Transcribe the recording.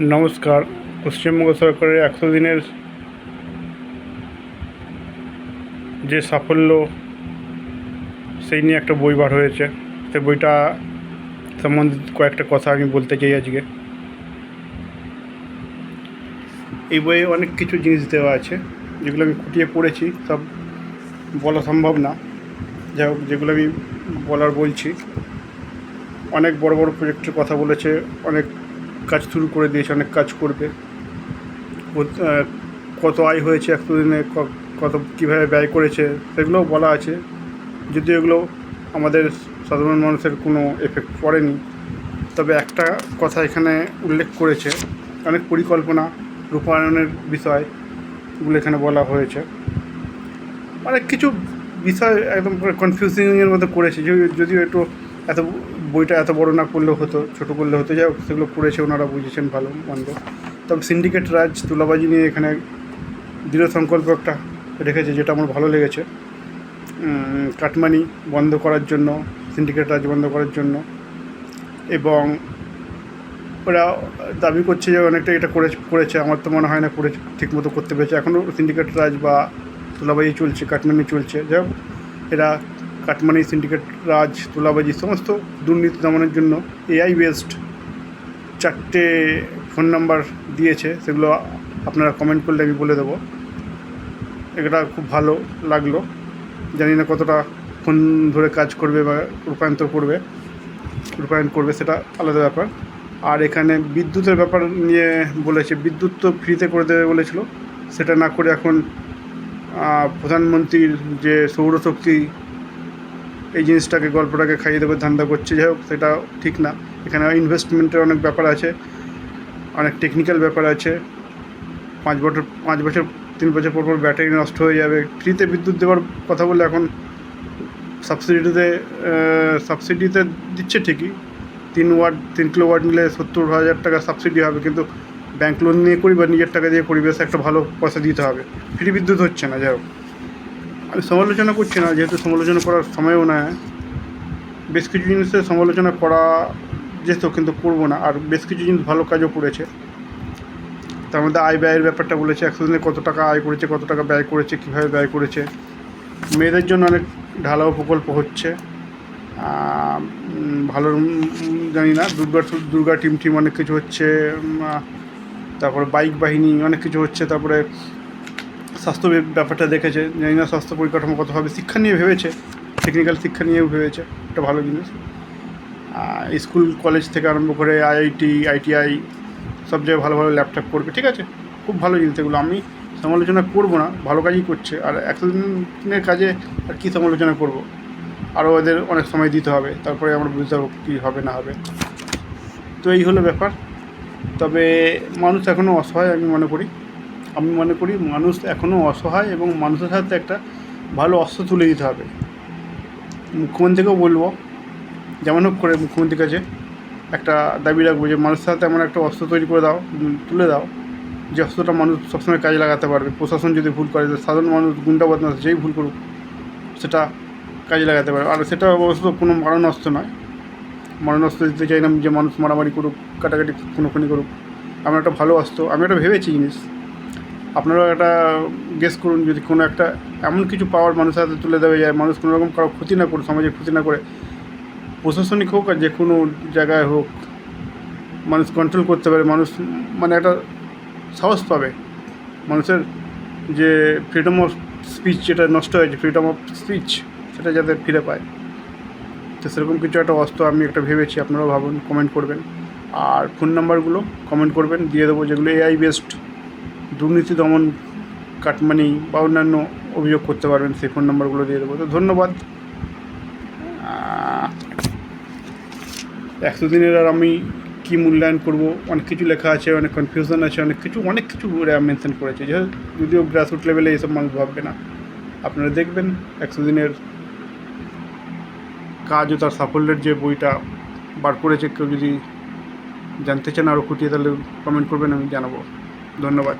নমস্কার। পশ্চিমবঙ্গ সরকারের ১০০ দিনের যে সাফল্য সেই নিয়ে একটা বই বার হয়েছে। সেই বইটা সম্বন্ধে কয়েকটা কথা আমি বলতে চাই আজকে। এই বইয়ে অনেক কিছু জিনিস দেওয়া আছে, যেগুলো আমি খুঁটিয়ে পড়েছি, সব বলা সম্ভব না। যাই হোক, যেগুলো আমি বলছি। অনেক বড় বড় প্রজেক্টের কথা বলেছে, অনেক কাজ শুরু করে দিয়েছে, অনেক কাজ করবে। কত আয় হয়েছে ১০০ দিনে, কত কীভাবে ব্যয় করেছে সেগুলোও বলা আছে। যদিও এগুলো আমাদের সাধারণ মানুষের কোনো এফেক্ট পড়েনি, তবে একটা কথা এখানে উল্লেখ করেছে, অনেক পরিকল্পনা রূপায়ণের বিষয়গুলো এখানে বলা হয়েছে। অনেক কিছু বিষয় একদম কনফিউজিংয়ের মধ্যে করেছে, যদিও একটু বইটা এত বড় না করলেও হতো, ছোটো করলে হতে যাও, সেগুলো করেছে, ওনারা বুঝেছেন ভালো মন্দ। তবে সিন্ডিকেট রাজ, তুলাবাজি নিয়ে এখানে দৃঢ় সংকল্প একটা রেখেছে, যেটা আমার ভালো লেগেছে। কাটমানি বন্ধ করার জন্য, সিন্ডিকেট রাজ বন্ধ করার জন্য, এবং ওরা দাবি করছে যে অনেকটা এটা করেছে। আমার তো মনে হয় না করে ঠিকমতো করতে পেরেছে। এখনও সিন্ডিকেট রাজ বা তুলাবাজি চলছে, কাটমানি চলছে। যাই হোক, এরা কাটমানি, সিন্ডিকেট রাজ, তুলাবাজি সমস্ত দুর্নীতি দমনের জন্য এআই বেসড 4টে ফোন নাম্বার দিয়েছে। সেগুলো আপনারা কমেন্ট করলে আমি বলে দেবো। এটা খুব ভালো লাগলো। জানি না কতটা ফোন ধরে কাজ করবে বা রূপায়ণ করবে সেটা আলাদা ব্যাপার। আর এখানে বিদ্যুতের ব্যাপার নিয়ে বলেছে। বিদ্যুৎ তো ফ্রিতে করে দেবে বলেছিল, সেটা না করে এখন প্রধানমন্ত্রীর যে সৌরশক্তি, এই জিনিসটাকে, গল্পটাকে খাইয়ে দেবে ধান্দা করছে। যাই হোক, সেটা ঠিক না। এখানে ইনভেস্টমেন্টের অনেক ব্যাপার আছে, অনেক টেকনিক্যাল ব্যাপার আছে। 5 বছর 3 বছর পর ব্যাটারি নষ্ট হয়ে যাবে। ফ্রিতে বিদ্যুৎ দেওয়ার কথা বলে এখন সাবসিডিতে দিচ্ছে ঠিকই। 3 কিলোওয়াট নিলে 70,000 টাকা সাবসিডি হবে, কিন্তু ব্যাংক লোন নিয়ে করি বা নিজের টাকা দিয়ে করি, বেশ একটা ভালো পয়সা দিতে হবে। ফ্রি বিদ্যুৎ হচ্ছে না। যাই হোক, আমি সমালোচনা করছি না, যেহেতু সমালোচনা করার সময়ও না। বেশ কিছু জিনিসের সমালোচনা করা যেত, কিন্তু করবো না। আর বেশ কিছু জিনিস ভালো কাজও করেছে। তার মধ্যে আয় ব্যয়ের ব্যাপারটা বলেছে, ১০০ দিনে কত টাকা আয় করেছে, কত টাকা ব্যয় করেছে, কীভাবে ব্যয় করেছে। মেয়েদের জন্য অনেক ঢালাও প্রকল্প হচ্ছে, ভালো জানি না। দুর্গা টিম অনেক কিছু হচ্ছে। তারপরে বাইক বাহিনী অনেক কিছু হচ্ছে। তারপরে স্বাস্থ্য ব্যাপারটা দেখেছে, জানি না স্বাস্থ্য পরিকাঠামো কত হবে। শিক্ষা নিয়ে ভেবেছে, টেকনিক্যাল শিক্ষা নিয়েও ভেবেছে, একটা ভালো জিনিস। স্কুল কলেজ থেকে আরম্ভ করে আইআইটি, আইটিআই সব জায়গায় ভালো ভালো ল্যাপটপ করবে। ঠিক আছে, খুব ভালো জিনিস এগুলো, আমি সমালোচনা করবো না, ভালো কাজই করছে। আর ১০০ দিনের কাজে আর কী সমালোচনা করব? আরও ওদের অনেক সময় দিতে হবে, তারপরে আমরা বুঝতে পারবো কী হবে না হবে। তো এই হলো ব্যাপার। তবে মানুষ এখনও অসহায়, আমি মনে করি মানুষ এখনও অসহায়, এবং মানুষের সাথে একটা ভালো অস্ত্র তুলে দিতে হবে। মুখ্যমন্ত্রীকেও বলবো, যেমন হোক করে মুখ্যমন্ত্রীর কাছে একটা দাবি রাখবো যে মানুষের সাথে এমন একটা অস্ত্র তৈরি করে তুলে দাও, যে অস্ত্রটা মানুষ সবসময় কাজে লাগাতে পারবে। প্রশাসন যদি ভুল করে, সাধারণ মানুষ, গুন্ডা বদমাশ যেই ভুল করুক, সেটা কাজে লাগাতে পারবে। আর সেটা অবশ্য কোনো মারণাস্ত্র নয়। মারণাস্ত্র দিতে চাই না যে মানুষ মারামারি করুক, কাটাকাটি খুনোখুনি করুক। আমার একটা ভালো অস্ত্র, আমি একটা ভেবেছি জিনিস। আপনারাও একটা গেস করুন, যদি কোনো একটা এমন কিছু পাওয়ার মানুষের হাতে তুলে দেওয়া যায়, মানুষ কোনো রকম কারো ক্ষতি না করে, সমাজের ক্ষতি না করে, প্রশাসনিক হোক আর যে কোনো জায়গায় হোক, মানুষ কন্ট্রোল করতে পারে। মানুষ মানে একটা সাহস পাবে। মানুষের যে ফ্রিডম অফ স্পিচ যেটা নষ্ট হয়েছে, ফ্রিডম অফ স্পিচ, সেটা যাতে ফিরে পায়। তো সেরকম কিছু একটা অস্ত্র আমি একটা ভেবেছি, আপনারাও ভাবুন, কমেন্ট করবেন। আর ফোন নাম্বারগুলো কমেন্ট করবেন, দিয়ে দেবো, যেগুলো এআই বেসড দুর্নীতি দমন, কাটমানি বা অন্যান্য অভিযোগ করতে পারবেন, সেই ফোন নাম্বারগুলো দিয়ে দেবো। তো ধন্যবাদ। ১০০ দিনের আর আমি কী মূল্যায়ন করব, অনেক কিছু লেখা আছে, অনেক কনফিউশন আছে, অনেক কিছু মেনশন করেছে, যদিও গ্রাসরুট লেভেলে এইসব মানুষ ভাববে না। আপনারা দেখবেন ১০০ দিনের কাজ ও তার সাফল্যের যে বইটা বার করেছে। কেউ যদি জানতে চান আরও খুঁটিয়ে, তাহলে কমেন্ট করবেন, আমি জানাবো। ধন্যবাদ।